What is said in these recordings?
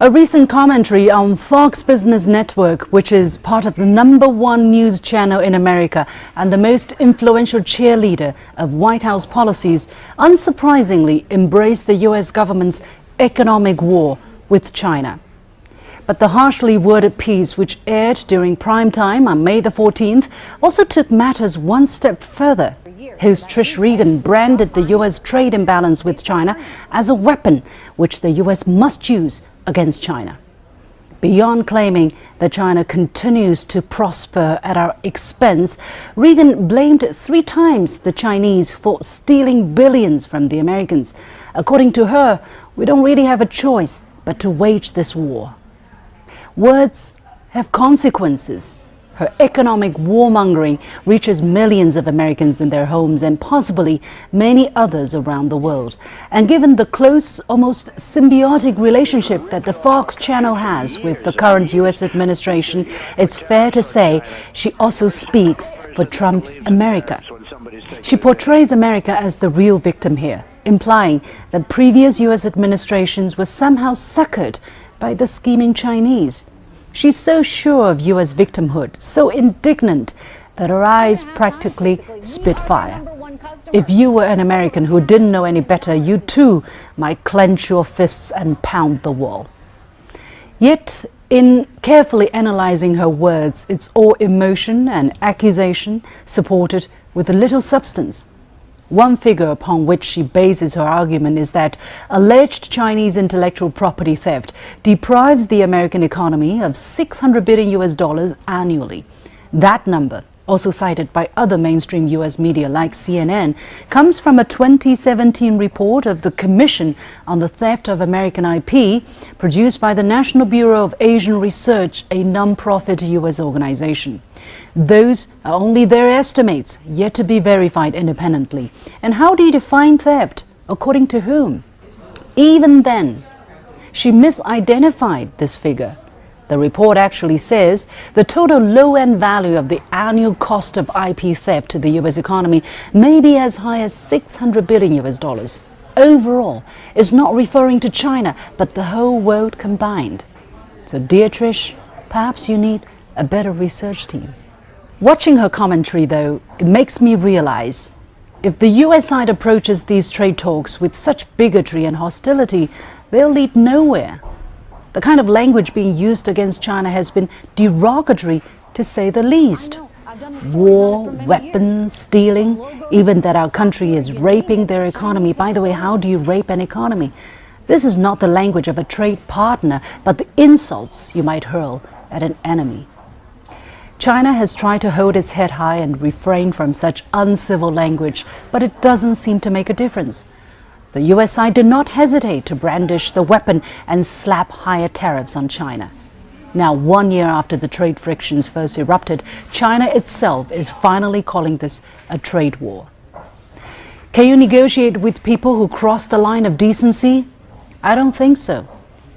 A recent commentary on Fox Business Network, which is part of the #1 news channel in America and the most influential cheerleader of White House policies, unsurprisingly embraced the U.S. government's economic war with China. But the harshly worded piece, which aired during prime time on May the 14th, also took matters one step further. Host Trish Regan branded the U.S. trade imbalance with China as a weapon which the U.S. must use against China. Beyond claiming that China continues to prosper at our expense, Regan blamed 3 times the Chinese for stealing billions from the Americans. According to her, we don't really have a choice but to wage this war. Words have consequences. Her economic warmongering reaches millions of Americans in their homes and possibly many others around the world. And given the close, almost symbiotic relationship that the Fox channel has with the current U.S. administration, it's fair to say she also speaks for Trump's America. She portrays America as the real victim here, implying that previous U.S. administrations were somehow suckered by the scheming Chinese. She's so sure of U.S. victimhood, so indignant, that her eyes practically spit fire. If you were an American who didn't know any better, you too might clench your fists and pound the wall. Yet, in carefully analyzing her words, it's all emotion and accusation, supported with a little substance. One figure upon which she bases her argument is that alleged Chinese intellectual property theft deprives the American economy of $600 billion annually. That number, also cited by other mainstream U.S. media like CNN, comes from a 2017 report of the Commission on the Theft of American IP, produced by the National Bureau of Asian Research, a non-profit U.S. organization. Those are only their estimates, yet to be verified independently. And how do you define theft? According to whom? Even then, she misidentified this figure. The report actually says the total low-end value of the annual cost of IP theft to the U.S. economy may be as high as $600 billion. Overall, it's not referring to China, but the whole world combined. So, dear Trish, perhaps you need a better research team. Watching her commentary, though, it makes me realize if the U.S. side approaches these trade talks with such bigotry and hostility, they'll lead nowhere. The kind of language being used against China has been derogatory, to say the least. War, weapons, stealing, even that our country is raping their economy. By the way, how do you rape an economy? This is not the language of a trade partner, but the insults you might hurl at an enemy. China has tried to hold its head high and refrain from such uncivil language, but it doesn't seem to make a difference. The U.S. side did not hesitate to brandish the weapon and slap higher tariffs on China. Now, 1 year after the trade frictions first erupted, China itself is finally calling this a trade war. Can you negotiate with people who cross the line of decency? I don't think so.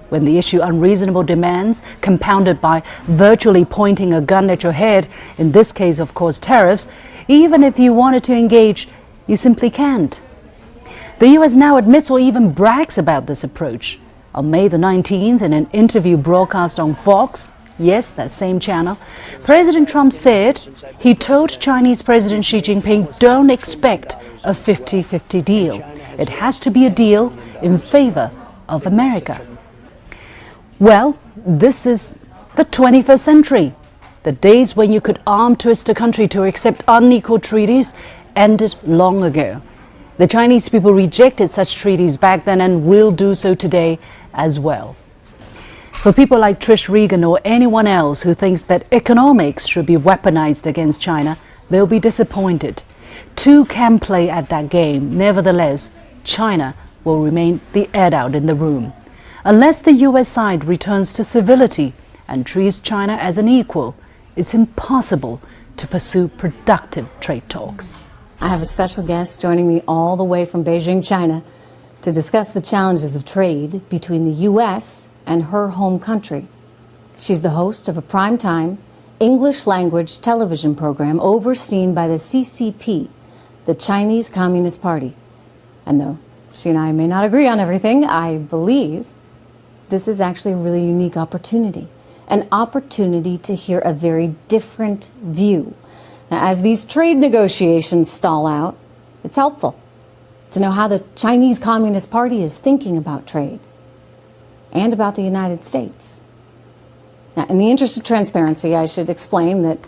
When they issue unreasonable demands, compounded by virtually pointing a gun at your head, in this case, of course, tariffs, even if you wanted to engage, you simply can't. The U.S. now admits or even brags about this approach. On May the 19th, in an interview broadcast on Fox, yes, that same channel, President Trump said he told Chinese President Xi Jinping, don't expect a 50-50 deal. It has to be a deal in favor of America. Well, this is the 21st century. The days when you could arm twist a country to accept unequal treaties ended long ago. The Chinese people rejected such treaties back then and will do so today as well. For people like Trish Regan or anyone else who thinks that economics should be weaponized against China, they'll be disappointed. Two can play at that game. Nevertheless, China will remain the adult in the room. Unless the U.S. side returns to civility and treats China as an equal, it's impossible to pursue productive trade talks. I have a special guest joining me all the way from Beijing, China, to discuss the challenges of trade between the U.S. and her home country. She's the host of a primetime English language television program overseen by the CCP, the Chinese Communist Party. And though she and I may not agree on everything, I believe this is actually a really unique opportunity, an opportunity to hear a very different view. Now, as these trade negotiations stall out, it's helpful to know how the Chinese Communist Party is thinking about trade and about the United States. Now, in the interest of transparency, I should explain that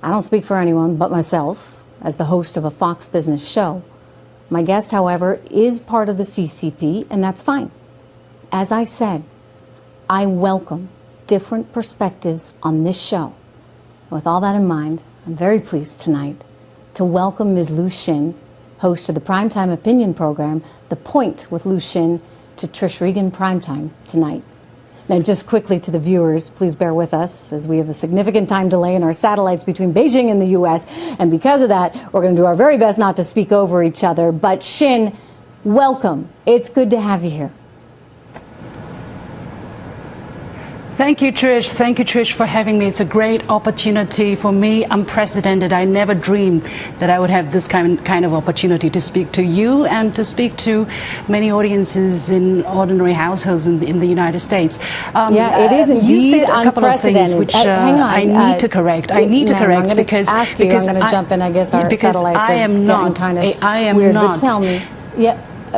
I don't speak for anyone but myself as the host of a Fox Business show. My guest, however, is part of the CCP, and that's fine. As I said, I welcome different perspectives on this show. With all that in mind, I'm very pleased tonight to welcome Ms. Liu Xin, host of the primetime opinion program, The Point with Liu Xin, to Trish Regan Primetime tonight. Now, just quickly to the viewers, please bear with us as we have a significant time delay in our satellites between Beijing and the U.S. And because of that, we're going to do our very best not to speak over each other. But Xin, welcome. It's good to have you here. Thank you, Trish. Thank you, Trish, for having me. It's a great opportunity for me, unprecedented. I never dreamed that I would have this kind of opportunity to speak to you and to speak to many audiences in ordinary households in the United States. Yeah, it is indeed a couple of things unprecedented. which Hang on, I need to correct. I need to correct I'm because ask you. I'm going to jump in. I guess our satellites are getting kind of weird. But tell me,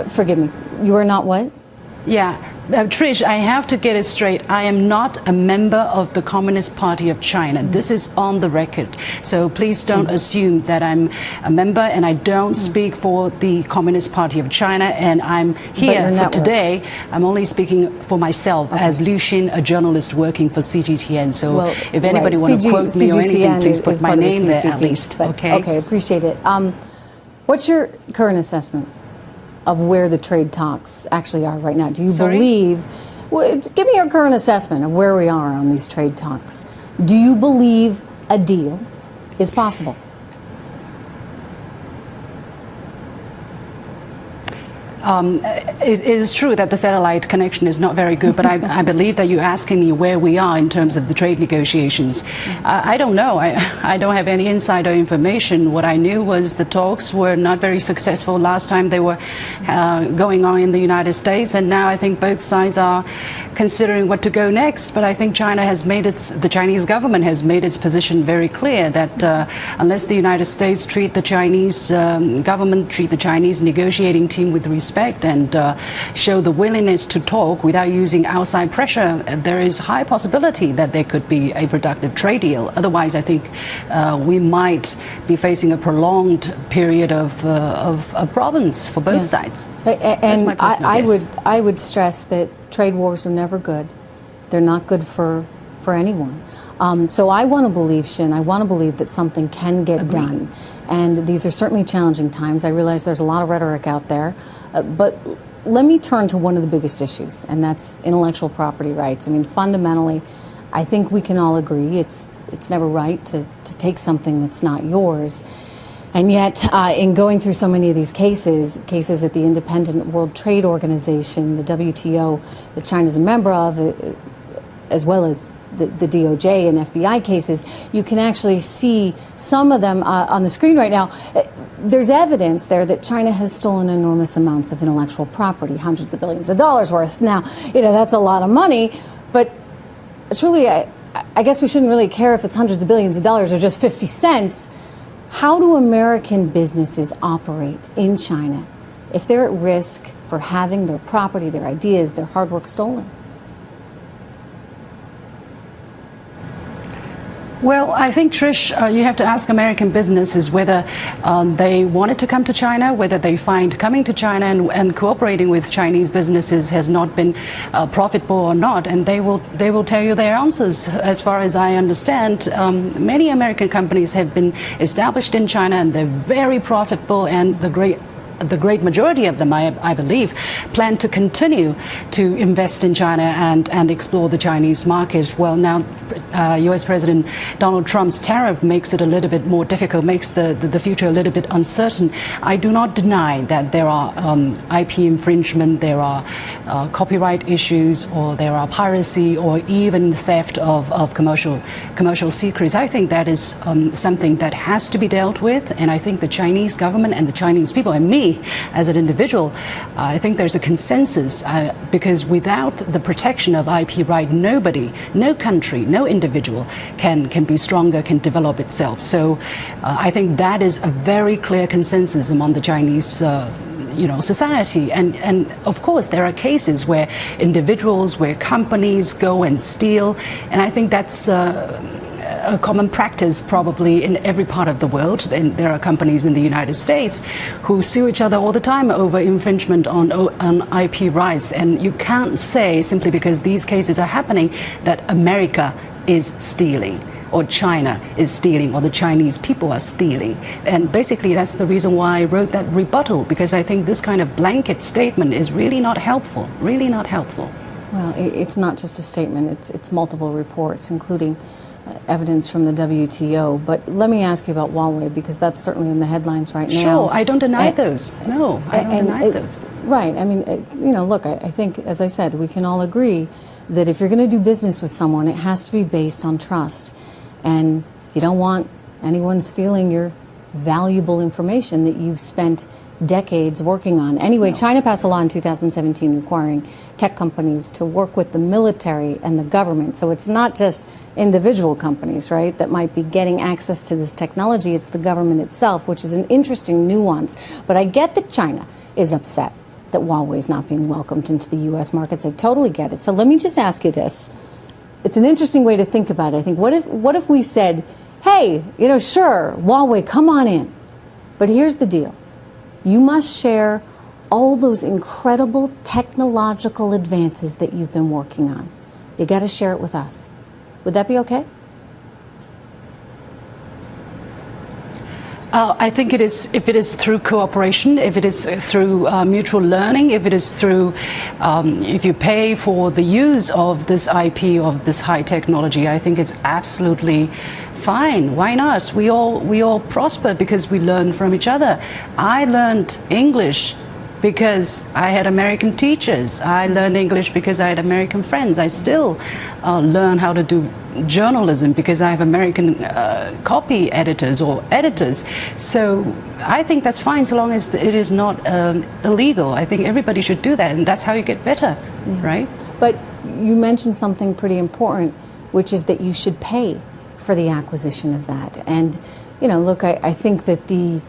forgive me. You are not what? Yeah. Trish, I have to get it straight. I am not a member of the Communist Party of China. This is on the record. So please don't assume that I'm a member, and I don't speak for the Communist Party of China. And I'm here for today. I'm only speaking for myself as Liu Xin, a journalist working for CGTN. So if anybody wants to quote me or anything, please put my name there at least. Okay, appreciate it. What's your current assessment of where the trade talks actually are right now? Do you believe, give me your current assessment of where we are on these trade talks. Do you believe a deal is possible? It is true that the satellite connection is not very good, but I believe that you're asking me where we are in terms of the trade negotiations. I don't know. I don't have any insider information. What I knew was the talks were not very successful last time they were going on in the United States, and now I think both sides are considering what to go next. But I think China has made the Chinese government has made its position very clear that unless the United States treat the Chinese government, treat the Chinese negotiating team with respect and show the willingness to talk without using outside pressure, there is high possibility that there could be a productive trade deal. Otherwise, I think we might be facing a prolonged period of problems for both sides. And I would stress that trade wars are never good. They're not good for anyone. So I want to believe, Xin, I want to believe that something can get done. And these are certainly challenging times. I realize there's a lot of rhetoric out there. But let me turn to one of the biggest issues, and that's intellectual property rights. I mean, fundamentally, I think we can all agree it's never right to take something that's not yours. And yet, in going through so many of these cases at the Independent World Trade Organization, the WTO, that China's a member of, as well as the DOJ and FBI cases, you can actually see some of them on the screen right now. There's evidence there that China has stolen enormous amounts of intellectual property, hundreds of billions of dollars worth. Now, that's a lot of money, but truly, I guess we shouldn't really care if it's hundreds of billions of dollars or just 50 cents. How do American businesses operate in China if they're at risk for having their property, their ideas, their hard work stolen? Well, I think, Trish, you have to ask American businesses whether they wanted to come to China, whether they find coming to China and cooperating with Chinese businesses has not been profitable or not, and they will tell you their answers. As far as I understand, many American companies have been established in China, and they're very profitable, and the great majority of them, I believe, plan to continue to invest in China and explore the Chinese market. Well, now, U.S. President Donald Trump's tariff makes it a little bit more difficult, makes the future a little bit uncertain. I do not deny that there are IP infringement, there are copyright issues, or there are piracy, or even theft of commercial secrets. I think that is something that has to be dealt with, and I think the Chinese government and the Chinese people, and me as an individual, I think there's a consensus because without the protection of IP right, nobody, no country, no individual can be stronger, can develop itself. So I think that is a very clear consensus among the Chinese society. And of course, there are cases where individuals, where companies go and steal. And I think that's a common practice probably in every part of the world. And there are companies in the United States who sue each other all the time over infringement on IP rights. And you can't say simply because these cases are happening that America is stealing, or China is stealing, or the Chinese people are stealing. And basically that's the reason why I wrote that rebuttal, because I think this kind of blanket statement is really not helpful, really not helpful. Well, it's not just a statement, it's multiple reports, including evidence from the WTO. But let me ask you about Huawei, because that's certainly in the headlines right now. Sure, I don't deny those. No, I don't deny those. Right, I mean, look, I think, as I said, we can all agree that if you're going to do business with someone, it has to be based on trust. And you don't want anyone stealing your valuable information that you've spent decades working on. Anyway, China passed a law in 2017 requiring tech companies to work with the military and the government. So it's not just individual companies, right, that might be getting access to this technology. It's the government itself, which is an interesting nuance. But I get that China is upset that Huawei is not being welcomed into the U.S. markets. I totally get it. So let me just ask you this. It's an interesting way to think about it. I think, what if we said, hey, sure, Huawei, come on in. But here's the deal. You must share all those incredible technological advances that you've been working on. You got to share it with us. Would that be okay? I think it is, if it is through cooperation, if it is through mutual learning, if it is through, if you pay for the use of this IP, of this high technology, I think it's absolutely fine. Why not? We all prosper because we learn from each other. I learned English because I had American teachers. I learned English because I had American friends. I still learn how to do journalism because I have American copy editors or editors. So I think that's fine so long as it is not illegal. I think everybody should do that, and that's how you get better, right? But you mentioned something pretty important, which is that you should pay for the acquisition of that. And, look, I think that the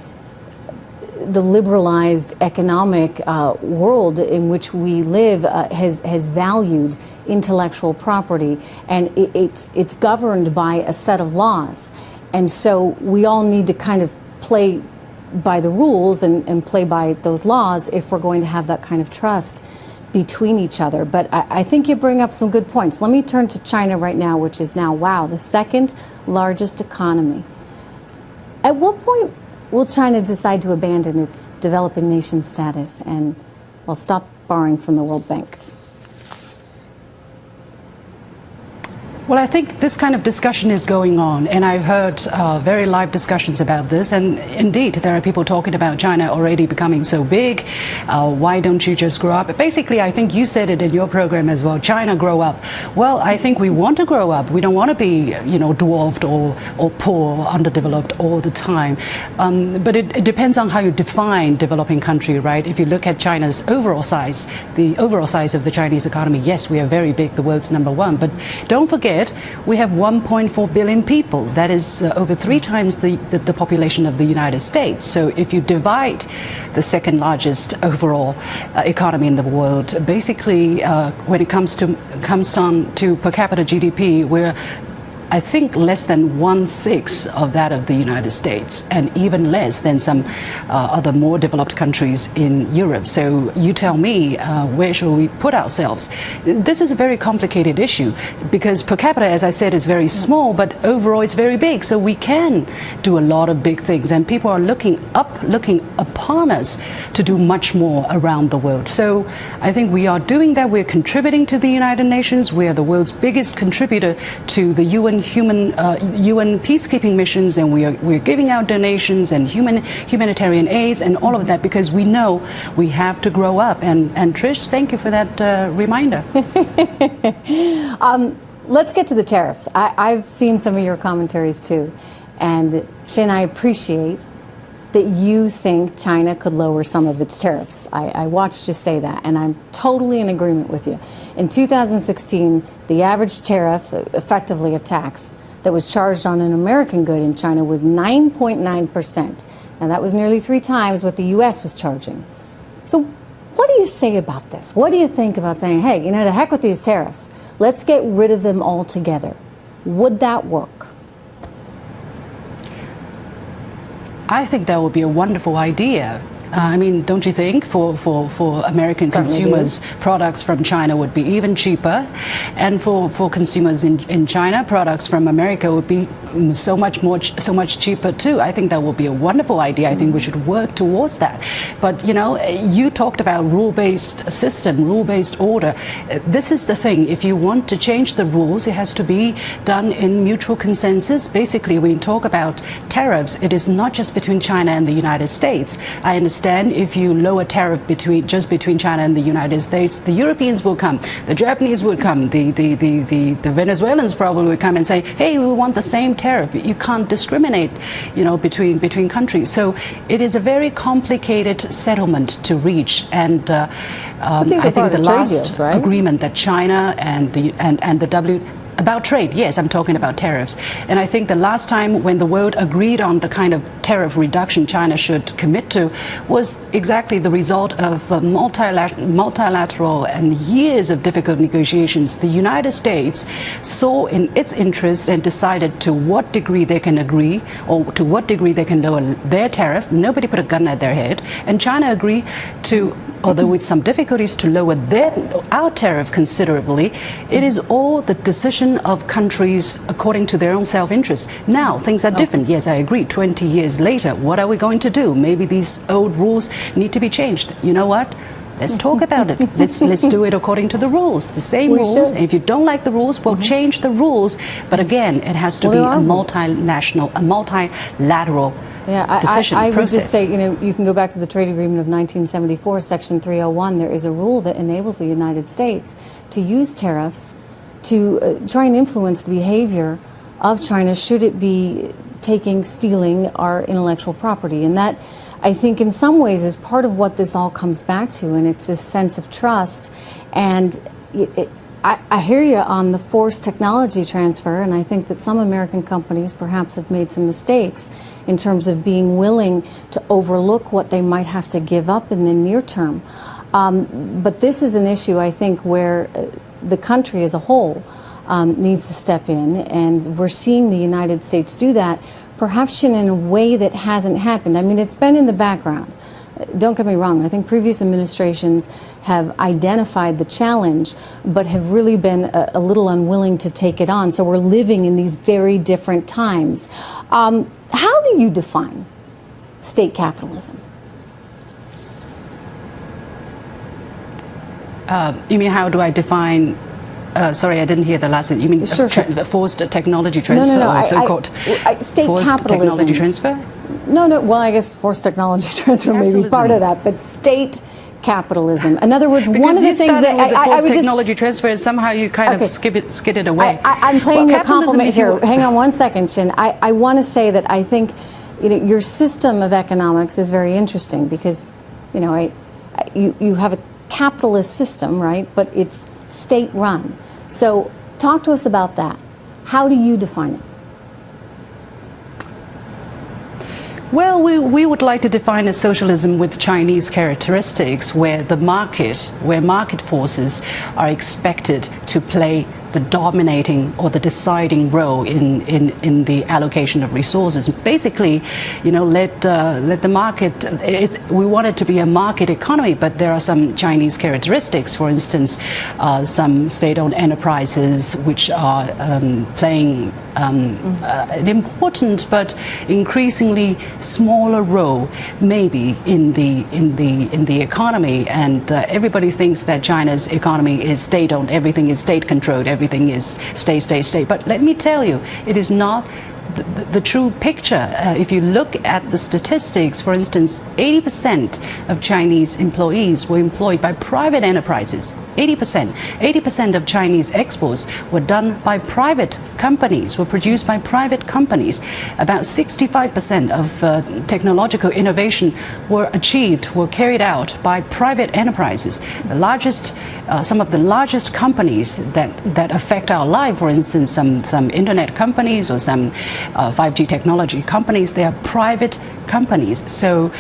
liberalized economic world in which we live has valued intellectual property, and it's governed by a set of laws. And so we all need to kind of play by the rules and play by those laws if we're going to have that kind of trust between each other. But I think you bring up some good points. Let me turn to China right now, which is now, wow, the second largest economy. At what point will China decide to abandon its developing nation status and, well, stop borrowing from the World Bank? Well, I think this kind of discussion is going on, and I've heard very live discussions about this. And indeed, there are people talking about China already becoming so big. Why don't you just grow up? Basically, I think you said it in your program as well. China, grow up. Well, I think we want to grow up. We don't want to be, dwarfed or poor, underdeveloped all the time. But it depends on how you define developing country, right? If you look at China's overall size, the overall size of the Chinese economy, yes, we are very big, the world's #1. But don't forget, we have 1.4 billion people. That is over 3 times the population of the United States. So if you divide the second largest overall economy in the world, basically when it comes down to per capita GDP, we're I think less than 1/6 of that of the United States, and even less than some other more developed countries in Europe. So you tell me, where should we put ourselves? This is a very complicated issue because per capita, as I said, is very small, but overall it's very big. So we can do a lot of big things, and people are looking upon us to do much more around the world. So I think we are doing that. We're contributing to the United Nations. We are the world's biggest contributor to the UN peacekeeping missions, and we're giving out donations and humanitarian aids and all of that because we know we have to grow up. And Trish, thank you for that reminder. Let's get to the tariffs. I've seen some of your commentaries too, and Shin, I appreciate that you think China could lower some of its tariffs. I watched you say that, and I'm totally in agreement with you. In 2016, the average tariff, effectively a tax, that was charged on an American good in China was 9.9%. Now that was nearly 3 times what the U.S. was charging. So what do you say about this? What do you think about saying, hey, you know, to heck with these tariffs, let's get rid of them altogether? Would that work? I think that would be a wonderful idea. I mean, don't you think for American consumers, products from China would be even cheaper, and for consumers in China, products from America would be so much cheaper too. I think that would be a wonderful idea. I think we should work towards that. But you know, you talked about rule-based system, rule-based order. This is the thing. If you want to change the rules, it has to be done in mutual consensus. Basically, when you talk about tariffs, it is not just between China and the United States. I understand if you lower tariff between China and the United States, the Europeans will come, the Japanese will come, the Venezuelans probably will come and say, hey, we want the same tariff. You can't discriminate, you know, between countries. So it is a very complicated settlement to reach, and I think the last deals, right? Agreement that China and the about trade, yes, I'm talking about tariffs. And I think the last time when the world agreed on the kind of tariff reduction China should commit to was exactly the result of multilateral and years of difficult negotiations. The United States saw in its interest and decided to what degree they can agree or to what degree they can lower their tariff. Nobody put a gun at their head. And China agreed to, although with some difficulties, to lower our tariff considerably. It is all the decision of countries according to their own self-interest. Now things are different. Yes, I agree. 20 years later, what are we going to do? Maybe these old rules need to be changed. You know what? Let's talk about it. Let's do it according to the rules, the same rules. If you don't like the rules, we'll change the rules. But again, it has to be a multinational, a multilateral decision I process. would just say, you know, you can go back to the trade agreement of 1974, Section 301. There is a rule that enables the United States to use tariffs to try and influence the behavior of China should it be stealing our intellectual property. And that, I think, in some ways is part of what this all comes back to, and it's this sense of trust. And I hear you on the forced technology transfer, and I think that some American companies perhaps have made some mistakes in terms of being willing to overlook what they might have to give up in the near term. But this is an issue, I think, where the country as a whole needs to step in, and we're seeing the United States do that, perhaps in a way that hasn't happened. I mean, it's been in the background. Don't get me wrong, I think previous administrations have identified the challenge, but have really been a little unwilling to take it on. So we're living in these very different times. How do you define state capitalism? You mean, how do I define? Sorry, I didn't hear the last thing. You mean forced technology transfer, or so-called state forced capitalism. technology transfer? No. Well, I guess forced technology transfer may be part of that, but state capitalism. In other words, one of the things that I would technology transfer, and somehow you kind of skid it away. I'm playing you a compliment here. Hang on one second, Shin. I want to say that I think, you know, your system of economics is very interesting because, you know, you have a capitalist system, right? But it's state-run. So talk to us about that. How do you define it? Well, we would like to define a socialism with Chinese characteristics, where market forces are expected to play the dominating or the deciding role in the allocation of resources. Basically, let the market. We want it to be a market economy, but there are some Chinese characteristics. For instance, some state-owned enterprises which are playing an important but increasingly smaller role, maybe in the economy. And everybody thinks that China's economy is state-owned. Everything is state-controlled. Everything is state. But let me tell you, it is not the true picture. If you look at the statistics, for instance, 80% of Chinese employees were employed by private enterprises. 80% of Chinese exports were done by private companies, were produced by private companies. About 65% of technological innovation were carried out by private enterprises. Some of the largest companies that affect our life, for instance, some internet companies or some 5G technology companies, they are private companies. So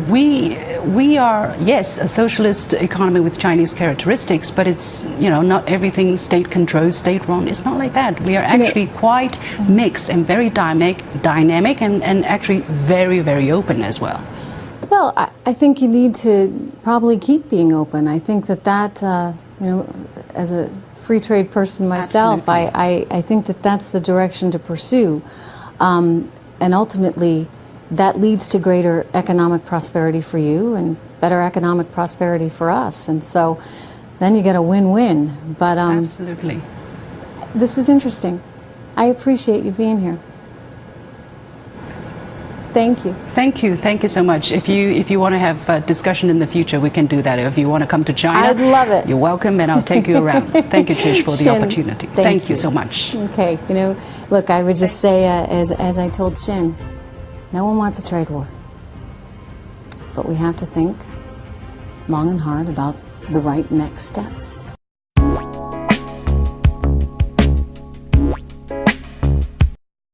we are, yes, a socialist economy with Chinese characteristics, but it's, not everything state-controlled, state-run. It's not like that. We are actually quite mixed and very dynamic and actually very, very open as well. Well, I think you need to probably keep being open. I think that as a free trade person myself, I think that that's the direction to pursue. And ultimately, that leads to greater economic prosperity for you and better economic prosperity for us. And so then you get a win-win. But absolutely. This was interesting. I appreciate you being here. Thank you. Thank you so much. If you want to have a discussion in the future, we can do that. If you want to come to China, I'd love it. You're welcome, and I'll take you around. Thank you, Trish, for the opportunity. Thank you so much. Okay, look, I would just say, as I told Xin, no one wants a trade war, but we have to think long and hard about the right next steps.